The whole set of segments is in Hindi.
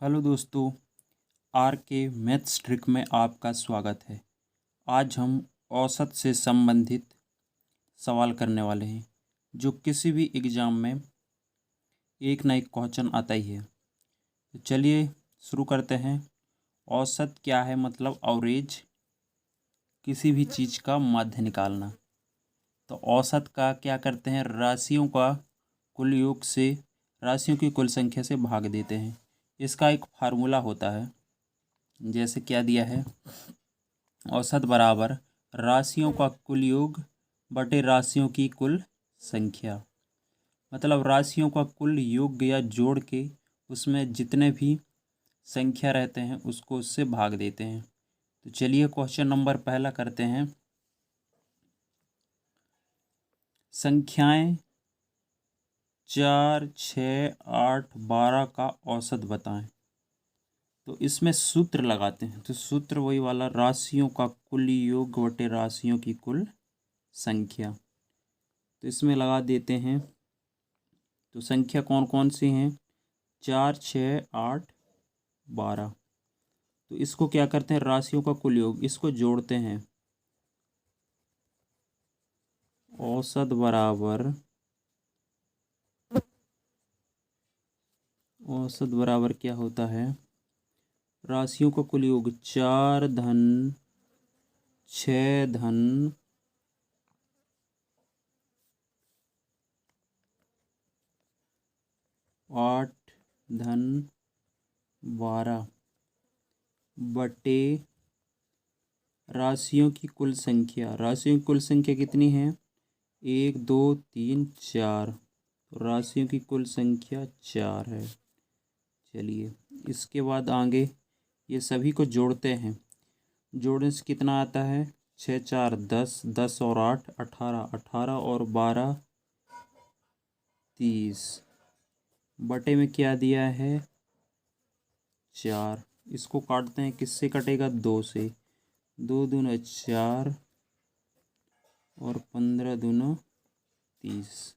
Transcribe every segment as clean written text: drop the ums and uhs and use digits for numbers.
हेलो दोस्तों, आर के मैथ्स ट्रिक में आपका स्वागत है। आज हम औसत से संबंधित सवाल करने वाले हैं जो किसी भी एग्ज़ाम में एक ना एक क्वेश्चन आता ही है। तो चलिए शुरू करते हैं। औसत क्या है? मतलब एवरेज, किसी भी चीज़ का माध्य निकालना। तो औसत का क्या करते हैं? राशियों का कुल योग से राशियों की कुल संख्या से भाग देते हैं। इसका एक फार्मूला होता है, जैसे क्या दिया है, औसत बराबर राशियों का कुल योग बटे राशियों की कुल संख्या। मतलब राशियों का कुल योग या जोड़ के उसमें जितने भी संख्या रहते हैं उसको उससे भाग देते हैं। तो चलिए क्वेश्चन नंबर पहला करते हैं। संख्याएं 4, 6, 8, 12 का औसत बताएं। तो इसमें सूत्र लगाते हैं। तो सूत्र वही वाला, राशियों का कुल योग बटे राशियों की कुल संख्या। तो इसमें लगा देते हैं। तो संख्या कौन कौन सी हैं? 4, 6, 8, 12। तो इसको क्या करते हैं? राशियों का कुल योग, इसको जोड़ते हैं। औसत बराबर क्या होता है? राशियों का कुल योग 4 धन 6 धन 8 धन 12 बटे राशियों की कुल संख्या। राशियों की कुल संख्या कितनी है? 1, 2, 3, 4। तो राशियों की कुल संख्या 4 है। चलिए इसके बाद आगे ये सभी को जोड़ते हैं। जोड़ने से कितना आता है? 6, 4, 10, 10 और 8 18, 18 और 12 30 बटे में क्या दिया है? 4। इसको काटते हैं, किससे कटेगा? 2 से। 2 दूना 4 और 15 दूना 30।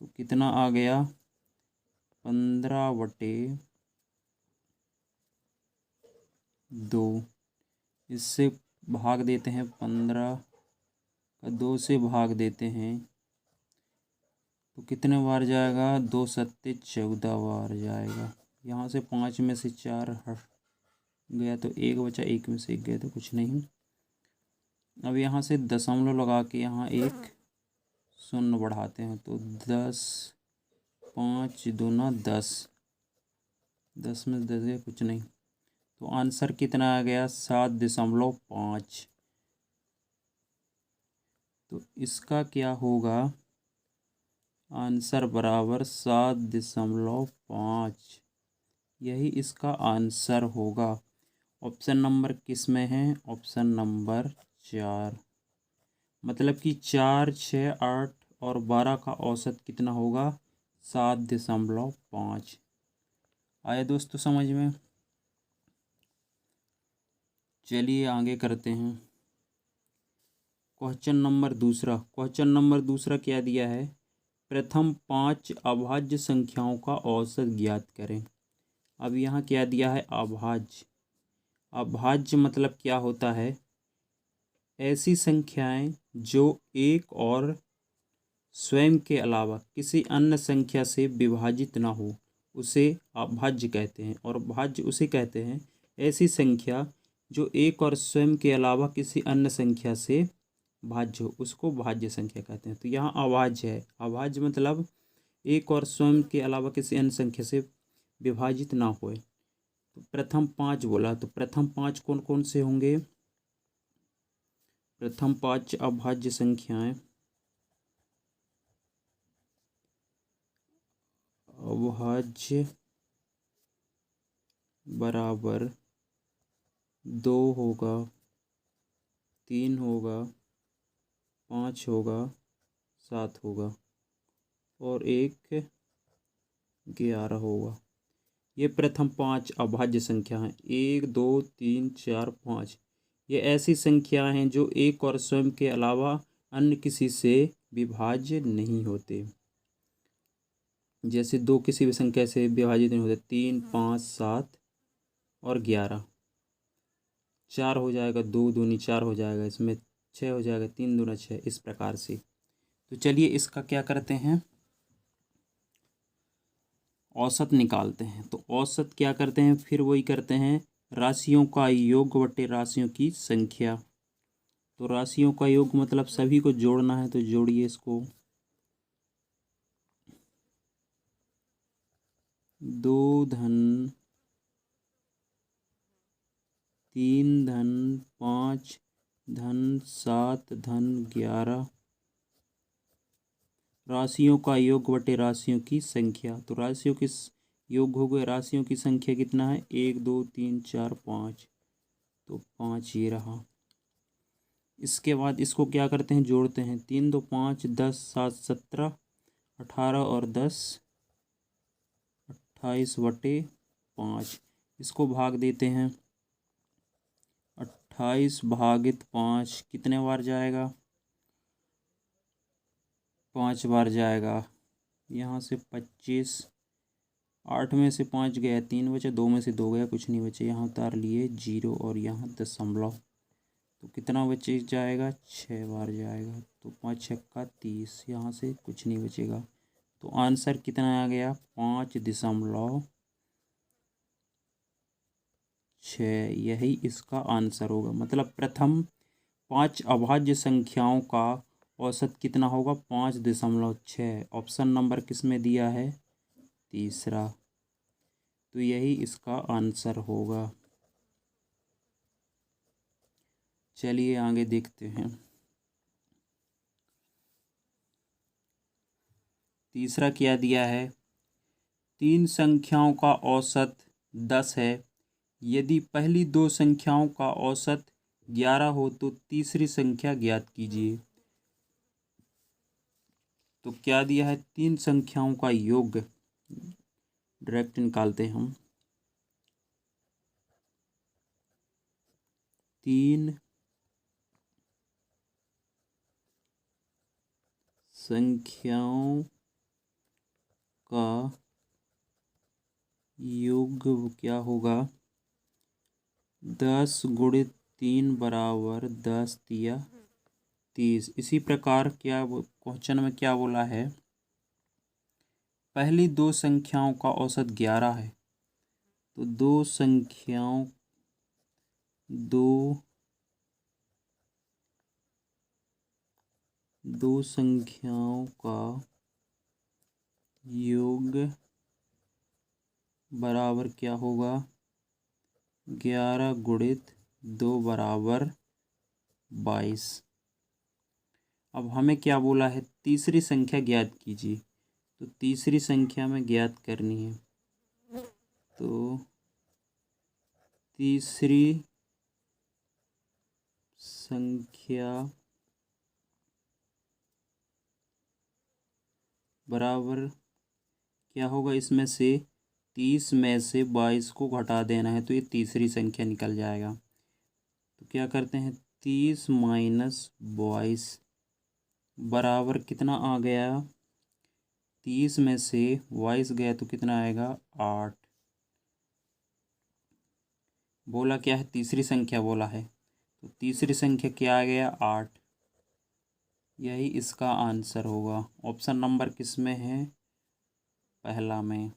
तो कितना आ गया? 15 बटे 2। इससे भाग देते हैं। 15 का 2 से भाग देते हैं तो कितने बार जाएगा? 2 सत्ते 14 बार जाएगा। यहाँ से 5 में से 4 हट गया तो 1 बचा, 1 में से 1 गया तो कुछ नहीं। अब यहाँ से दशमलव लगा के यहाँ एक शून्य बढ़ाते हैं। तो 10, 5 दूना 10, 10 में 10 गया, कुछ नहीं। तो आंसर कितना आ गया? 7.5। तो इसका क्या होगा? आंसर बराबर 7.5। यही इसका आंसर होगा। ऑप्शन नंबर किस में है? Option number 4। मतलब कि 4, 6, 8 और 12 का औसत कितना होगा? 7.5। आए दोस्तों समझ में? चलिए आगे करते हैं। क्वेश्चन नंबर दूसरा क्या दिया है? प्रथम 5 अभाज्य संख्याओं का औसत ज्ञात करें। अब यहाँ क्या दिया है? अभाज्य। अभाज्य मतलब क्या होता है? ऐसी संख्याएं जो एक और स्वयं के अलावा किसी अन्य संख्या से विभाजित ना हो उसे अभाज्य कहते हैं। और भाज्य उसे कहते हैं ऐसी संख्या जो एक और स्वयं के अलावा किसी अन्य संख्या से भाज्य हो, उसको भाज्य संख्या कहते हैं। तो यहाँ अभाज्य है। अभाज्य मतलब एक और स्वयं के अलावा किसी अन्य संख्या से विभाजित ना होए। तो प्रथम 5 बोला, तो प्रथम 5 कौन कौन से होंगे? प्रथम 5 अभाज्य संख्याएं अभाज्य बराबर 2 होगा, 3 होगा, 5 होगा, 7 होगा और 1 11 होगा। ये प्रथम 5 अभाज्य संख्या हैं। 1, 2, 3, 4, 5 ये ऐसी संख्या हैं जो एक और स्वयं के अलावा अन्य किसी से विभाज्य नहीं होते। जैसे दो किसी भी संख्या से विभाजित नहीं होते, 3, 5, 7 और 11। 4 हो जाएगा, 2 दूनी 4 हो जाएगा, इसमें 6 हो जाएगा, 3 दूना 6, इस प्रकार से। तो चलिए इसका क्या करते हैं, औसत निकालते हैं। तो औसत क्या करते हैं, फिर वही करते हैं, राशियों का योग बटे राशियों की संख्या। तो राशियों का योग मतलब सभी को जोड़ना है, तो जोड़िए इसको। 2 धन 3 धन 5 धन 7 धन 11, राशियों का योग बटे राशियों की संख्या। तो राशियों के योग हो गए, राशियों की संख्या कितना है, 1 2 3 4 5, तो 5 ये रहा। इसके बाद इसको क्या करते हैं, जोड़ते हैं। 3 2 5 10 7 17 18 और 10 28 बटे 5। इसको भाग देते हैं। 28 भागित 5 कितने बार जाएगा, 5 बार जाएगा। यहाँ से 25, 8 में से 5 गया, 3 बचे, 2 में से 2 गया, कुछ नहीं बचे। यहाँ उतार लिए 0 और यहाँ दशमलव, तो कितना बचे जाएगा, 6 बार जाएगा। तो 5 छक्का 30, यहाँ से कुछ नहीं बचेगा। तो आंसर कितना आ गया, 5.6। यही इसका आंसर होगा। मतलब प्रथम 5 अभाज्य संख्याओं का औसत कितना होगा, 5.6। ऑप्शन नंबर किस में दिया है, तीसरा। तो यही इसका आंसर होगा। चलिए आगे देखते हैं। तीसरा क्या दिया है, 3 संख्याओं का औसत 10 है। यदि पहली 2 संख्याओं का औसत 11 हो तो तीसरी संख्या ज्ञात कीजिए। तो क्या दिया है, 3 संख्याओं का योग डायरेक्ट निकालते हैं हम। 3 संख्याओं का योग क्या होगा, 10 गुणित 3 बराबर 10 तिया 30। इसी प्रकार क्या क्वेश्चन में क्या बोला है, पहली 2 संख्याओं का औसत 11 है। तो दो संख्याओं का योग बराबर क्या होगा, 11 गुणित 2 बराबर 22। अब हमें क्या बोला है, तीसरी संख्या ज्ञात कीजिए। तो तीसरी संख्या में ज्ञात करनी है। तो तीसरी संख्या बराबर क्या होगा, इसमें से 30 में से 22 को घटा देना है, तो ये तीसरी संख्या निकल जाएगा। तो क्या करते हैं, 30 माइनस 22 बराबर कितना आ गया, 30 में से 22 गया तो कितना आएगा, 8। बोला क्या है, तीसरी संख्या बोला है, तो तीसरी संख्या क्या आ गया, 8। यही इसका आंसर होगा। ऑप्शन नंबर किस में है, पहला में।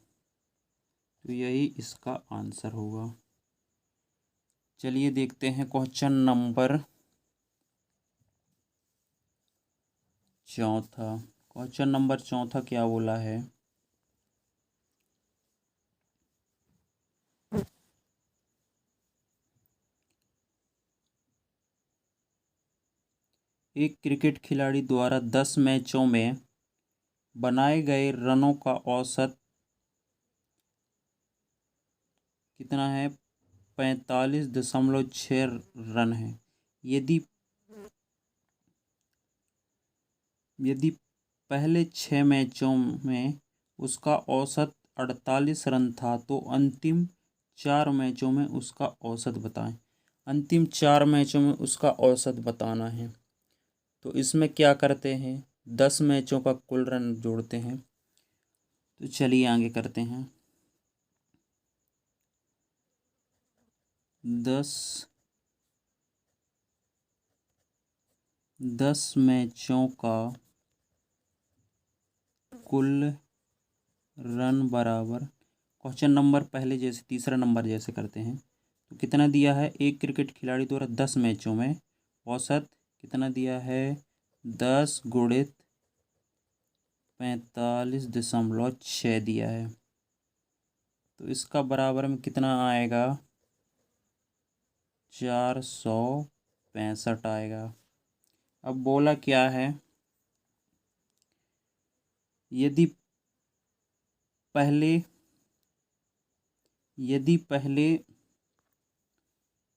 तो यही इसका आंसर होगा। चलिए देखते हैं क्वेश्चन नंबर चौथा। क्वेश्चन नंबर चौथा क्या बोला है, एक क्रिकेट खिलाड़ी द्वारा 10 मैचों में बनाए गए रनों का औसत कितना है, 45.6 रन है। यदि यदि पहले 6 मैचों में उसका औसत 48 रन था, तो अंतिम 4 मैचों में उसका औसत बताएं। अंतिम 4 मैचों में उसका औसत बताना है। तो इसमें क्या करते हैं, 10 मैचों का कुल रन जोड़ते हैं। तो चलिए आगे करते हैं। 10 मैचों का कुल रन बराबर, क्वेश्चन नंबर पहले जैसे तीसरा नंबर जैसे करते हैं। तो कितना दिया है, एक क्रिकेट खिलाड़ी द्वारा 10 मैचों में औसत कितना दिया है, 10 गुणित 45.6 दिया है। तो इसका बराबर में कितना आएगा, 465 आएगा। अब बोला क्या है, यदि पहले यदि पहले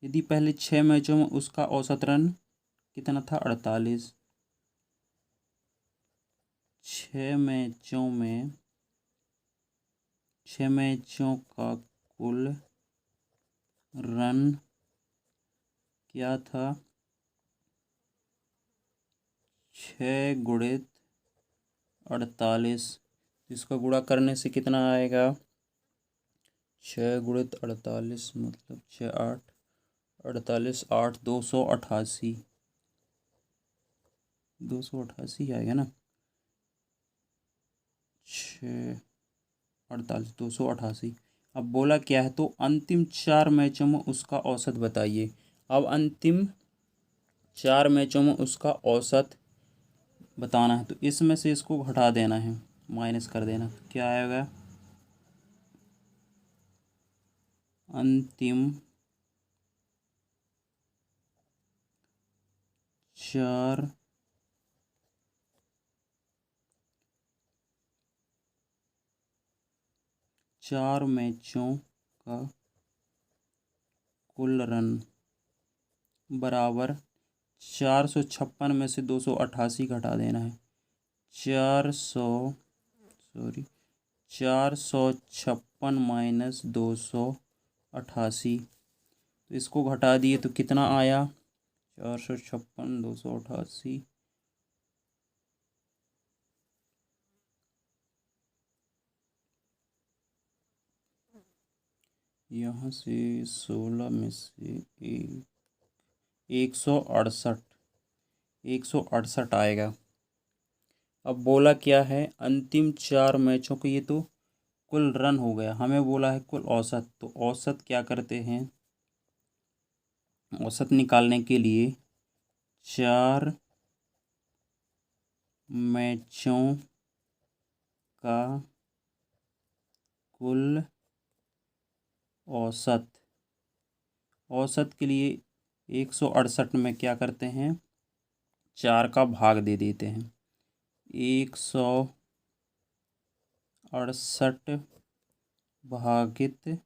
यदि पहले 6 मैचों में उसका औसत रन कितना था, 48। 6 मैचों का कुल रन क्या था, 6 गुणित 48। इसका गुणा करने से कितना आएगा, 6 गुणित 48 मतलब 6 8 48 8 288 आएगा ना, 6 48 288। अब बोला क्या है, तो अंतिम 4 मैचों में उसका औसत बताइए। अब अंतिम 4 मैचों में उसका औसत बताना है, तो इसमें से इसको घटा देना है, माइनस कर देना। तो क्या आएगा, अंतिम 4 मैचों का कुल रन बराबर 456 में से 288 घटा देना है। 456 माइनस 288, तो इसको घटा दिए तो कितना आया, 456 288, यहाँ से 16 में से 168 आएगा। अब बोला क्या है, अंतिम 4 मैचों के, ये तो कुल रन हो गया, हमें बोला है कुल औसत। तो औसत क्या करते हैं, औसत निकालने के लिए 4 मैचों का कुल औसत के लिए 168 में क्या करते हैं, 4 का भाग दे देते हैं। 168 भागित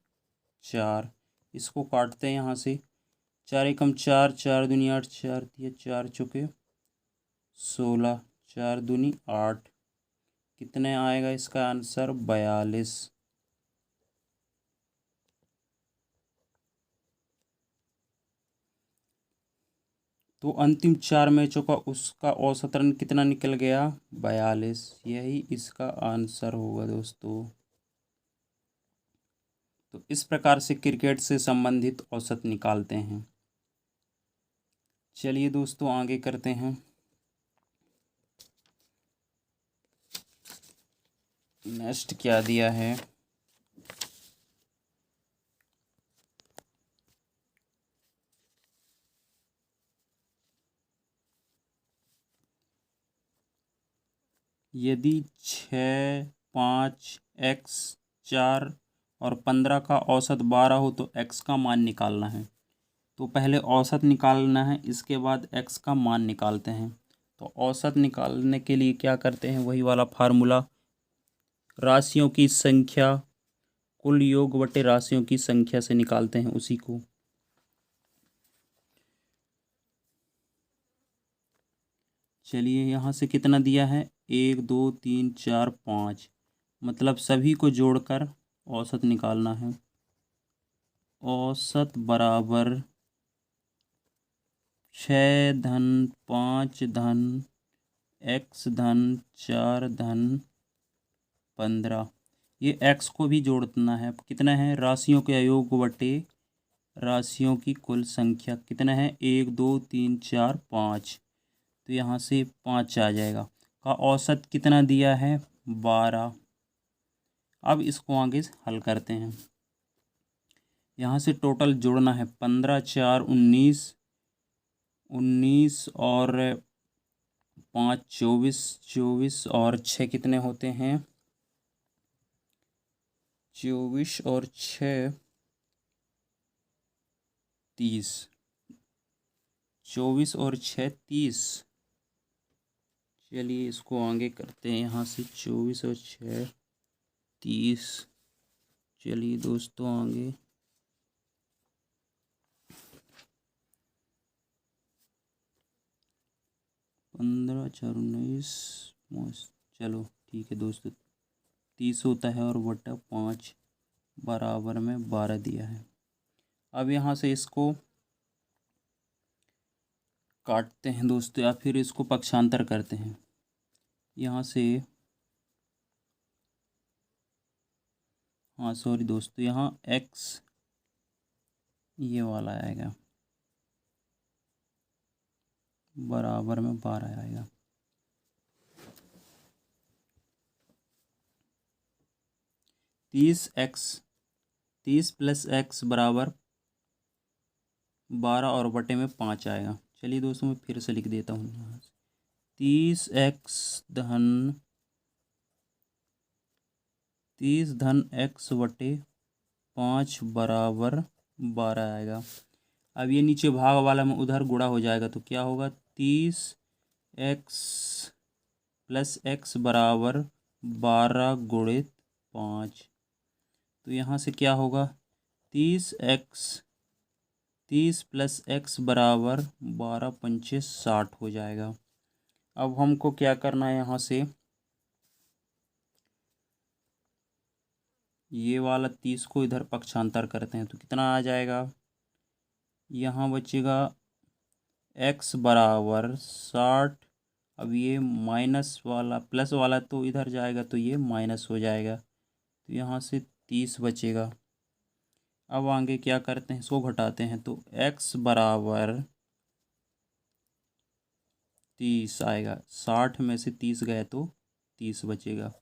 4, इसको काटते हैं यहाँ से, 4 एकम 4, 4 दूनी 8, 4 दिया 4 चुके 16, 4 दूनी 8, कितने आएगा इसका आंसर, 42। तो अंतिम 4 मैचों का उसका औसत रन कितना निकल गया, 42। यही इसका आंसर होगा दोस्तों। तो इस प्रकार से क्रिकेट से संबंधित औसत निकालते हैं। चलिए दोस्तों आगे करते हैं। नेक्स्ट क्या दिया है, यदि 6 5 x 4 और 15 का औसत 12 हो तो x का मान निकालना है। तो पहले औसत निकालना है, इसके बाद x का मान निकालते हैं। तो औसत निकालने के लिए क्या करते हैं, वही वाला फार्मूला, राशियों की संख्या कुल योग बटे राशियों की संख्या से निकालते हैं उसी को। चलिए यहाँ से कितना दिया है, 1 2 3 4 5, मतलब सभी को जोड़कर औसत निकालना है। औसत बराबर 6 धन 5 धन x धन 4 धन 15, ये x को भी जोड़ना है। कितना है? राशियों के योग बटे राशियों की कुल संख्या। कितना है? 1 2 3 4 5। तो यहाँ से 5 आ जाएगा। का औसत कितना दिया है? 12। अब इसको आगे हल करते हैं। यहाँ से टोटल जोड़ना है। 15 4 19, 19 और 5 24, 24 और 6 कितने होते हैं? 24 और 6 30। 24 और 6 30। चलिए इसको आगे करते हैं। यहाँ से 24 और 6 30। चलिए दोस्तों आगे 15 4 19 5। चलो ठीक है दोस्तों, 30 होता है और बटा 5 बराबर में 12 दिया है। अब यहाँ से इसको काटते हैं दोस्तों, या फिर इसको पक्षांतर करते हैं। यहाँ से हाँ सॉरी दोस्तों, यहाँ x ये वाला आएगा बराबर में 12 आएगा। तीस प्लस एक्स बराबर 12 और बटे में 5 आएगा। चलिए दोस्तों मैं फिर से लिख देता हूँ यहाँ से। 30 धन एक्स बटे 5 बराबर 12 आएगा। अब ये नीचे भाग वाला में उधर गुणा हो जाएगा तो क्या होगा? 30x प्लस एक्स बराबर 12 गुणित 5। तो यहाँ से क्या होगा? 30 प्लस एक्स बराबर 12 पंचे 60 हो जाएगा। अब हमको क्या करना है? यहाँ से ये वाला 30 को इधर पक्षांतर करते हैं तो कितना आ जाएगा? यहाँ बचेगा x बराबर 60। अब ये माइनस वाला प्लस वाला तो इधर जाएगा तो ये माइनस हो जाएगा, तो यहाँ से 30 बचेगा। अब आगे क्या करते हैं? इसको घटाते हैं तो x बराबर 30 आएगा। 60 में से 30 गए तो 30 बचेगा।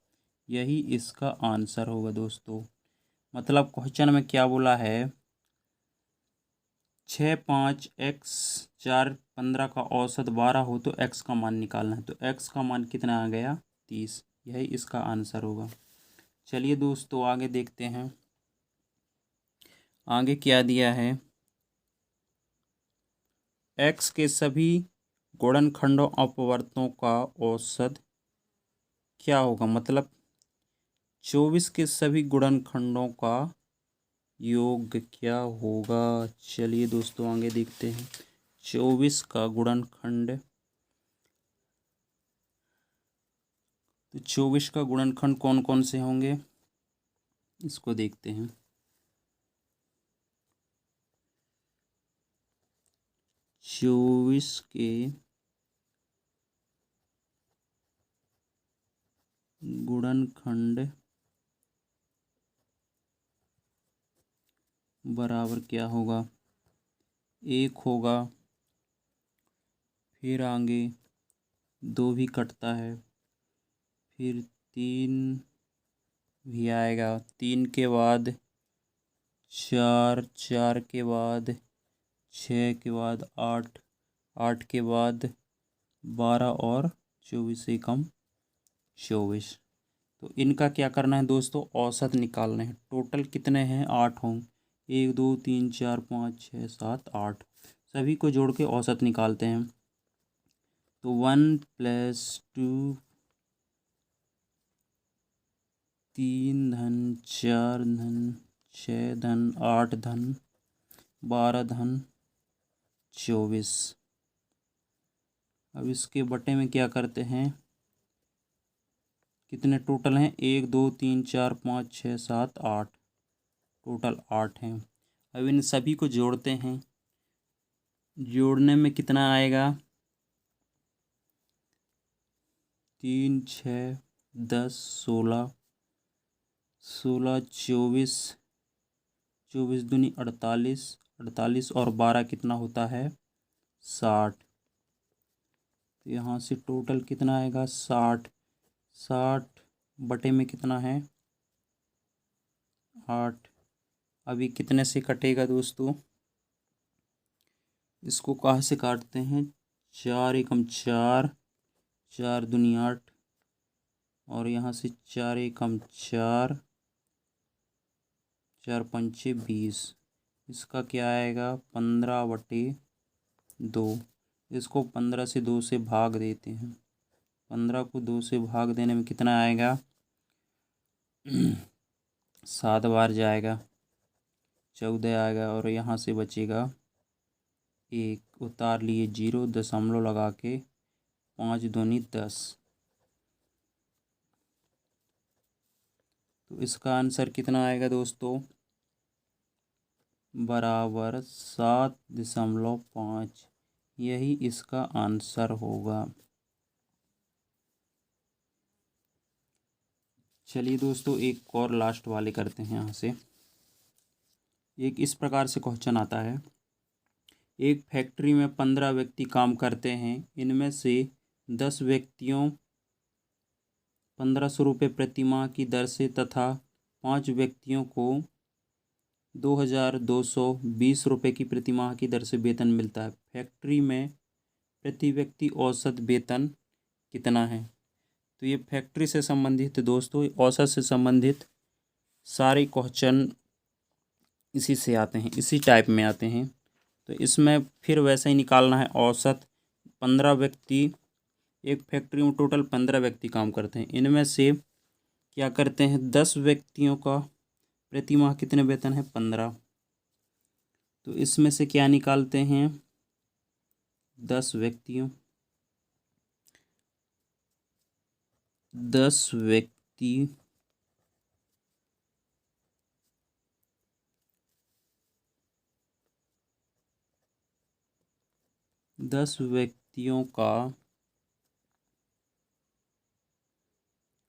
यही इसका आंसर होगा दोस्तों। मतलब क्वेश्चन में क्या बोला है? 6 5 x 4 15 का औसत 12 हो तो x का मान निकालना है। तो x का मान कितना आ गया? 30। यही इसका आंसर होगा। चलिए दोस्तों आगे देखते हैं। आगे क्या दिया है? x के सभी गुणनखंडों अपवर्तों का औसत क्या होगा? मतलब 24 के सभी गुणनखंडों का योग क्या होगा? चलिए दोस्तों आगे देखते हैं। 24 का गुणनखंड, तो 24 का गुणनखंड कौन कौन से होंगे इसको देखते हैं। 24 के गुणनखंड बराबर क्या होगा? 1 होगा। फिर आगे 2 भी कटता है, फिर 3 भी आएगा, 3 के बाद 4, 4 के बाद 6 के बाद 8, 8 के बाद 12 और 24 से कम 24। तो इनका क्या करना है दोस्तों? औसत निकालना है। टोटल कितने हैं? 8 हों। 1 2 3 4 5 6 7 8। सभी को जोड़ के औसत निकालते हैं। तो 1 + 2 3 धन 4 धन 6 धन 8 धन 12 धन 24। अब इसके बटे में क्या करते हैं? कितने टोटल हैं? 1 2 3 4 5 6 7 8। टोटल 8 हैं। अब इन सभी को जोड़ते हैं। जोड़ने में कितना आएगा? 3 6 10 16 16 24, 24 दूनी 48, 48 और 12 कितना होता है 60। तो यहाँ से टोटल कितना आएगा 60। 60 बटे में कितना है 8। अभी कितने से कटेगा दोस्तों, इसको कहाँ से काटते हैं, 4 एकम 4, 4 दूनी 8 और यहाँ से 4 एकम 4, 4 पंचे 20। इसका क्या आएगा 15 बटे 2। इसको 15 से 2 से भाग देते हैं। 15 को 2 से भाग देने में कितना आएगा 7 बार जाएगा 14 आएगा और यहाँ से बचेगा 1। उतार लिए 0, दशमलव लगा के 5 दूनी 10। तो इसका आंसर कितना आएगा दोस्तों, बराबर 7.5। यही इसका आंसर होगा। चलिए दोस्तों एक और लास्ट वाले करते हैं। यहाँ से एक इस प्रकार से क्वेश्चन आता है, एक फैक्ट्री में 15 व्यक्ति काम करते हैं। इनमें से 10 व्यक्तियों 1500 रुपये प्रति माह की दर से तथा 5 व्यक्तियों को 2220 रुपये की प्रति माह की दर से वेतन मिलता है। फैक्ट्री में प्रति व्यक्ति औसत वेतन कितना है। तो ये फैक्ट्री से संबंधित दोस्तों, औसत से संबंधित सारे क्वेश्चन इसी से आते हैं, इसी टाइप में आते हैं। तो इसमें फिर वैसे ही निकालना है औसत। 15 व्यक्ति, एक फैक्ट्री में टोटल 15 व्यक्ति काम करते हैं। इनमें से क्या करते हैं 10 व्यक्तियों का प्रति माह कितने वेतन है 15। तो इसमें से क्या निकालते हैं 10 व्यक्तियों, 10 व्यक्ति 10 व्यक्तियों का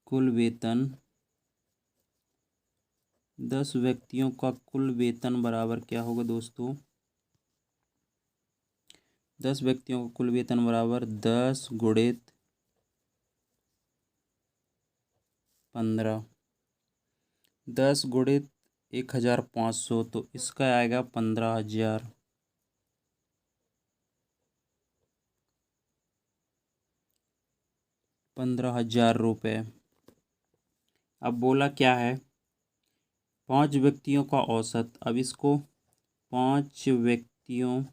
कुल वेतन, 10 व्यक्तियों का कुल वेतन बराबर क्या होगा दोस्तों, 10 व्यक्तियों का कुल वेतन बराबर 10 गुणित 15, 10 गुणित 1500। तो इसका आएगा 15,000। 15,000 रुपये। अब बोला क्या है 5 व्यक्तियों का औसत। अब इसको 5 व्यक्तियों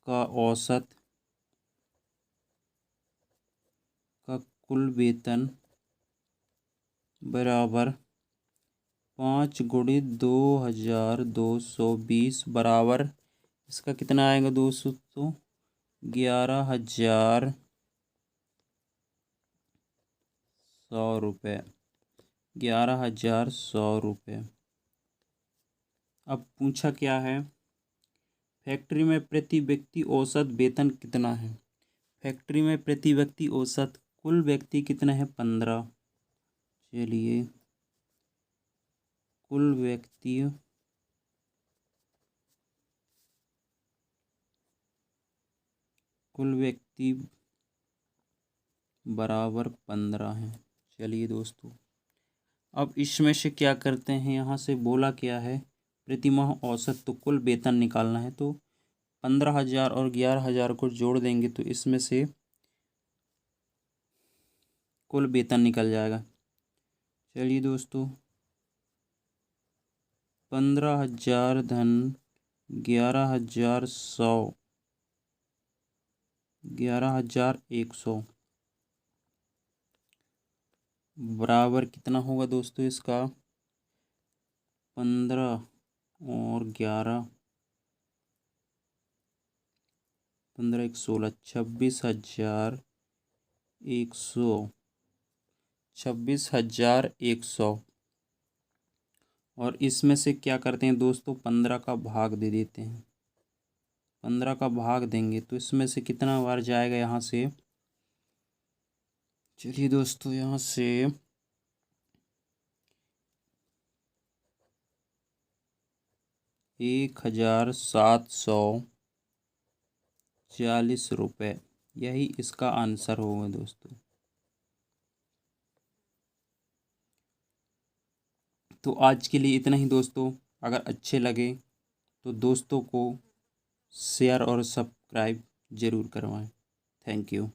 का औसत का कुल वेतन बराबर 5 गुणित 2220 बराबर इसका कितना आएगा दोस्तों, तो 11,100 रुपये। 11,100 रुपये। अब पूछा क्या है, फैक्ट्री में प्रति व्यक्ति औसत वेतन कितना है। फैक्ट्री में प्रति व्यक्ति औसत, कुल व्यक्ति कितने हैं 15। चलिए कुल व्यक्ति बराबर 15 है। चलिए दोस्तों अब इसमें से क्या करते हैं, यहाँ से बोला क्या है प्रति माह औसत, तो कुल वेतन निकालना है। तो 15,000 और 11,000 को जोड़ देंगे तो इसमें से कुल वेतन निकल जाएगा। चलिए दोस्तों 15,000 धन 11,100, 11,100 बराबर कितना होगा दोस्तों, इसका 15 और 11, 15 1 16, 26,100, 26,100। और इसमें से क्या करते हैं दोस्तों 15 का भाग दे देते हैं। 15 का भाग देंगे तो इसमें से कितना बार जाएगा, यहाँ से चलिए दोस्तों, यहाँ से 1740 रुपये, यही इसका आंसर होगा दोस्तों। तो आज के लिए इतना ही दोस्तों। अगर अच्छे लगे तो दोस्तों को शेयर और सब्सक्राइब ज़रूर करवाएं। Thank you.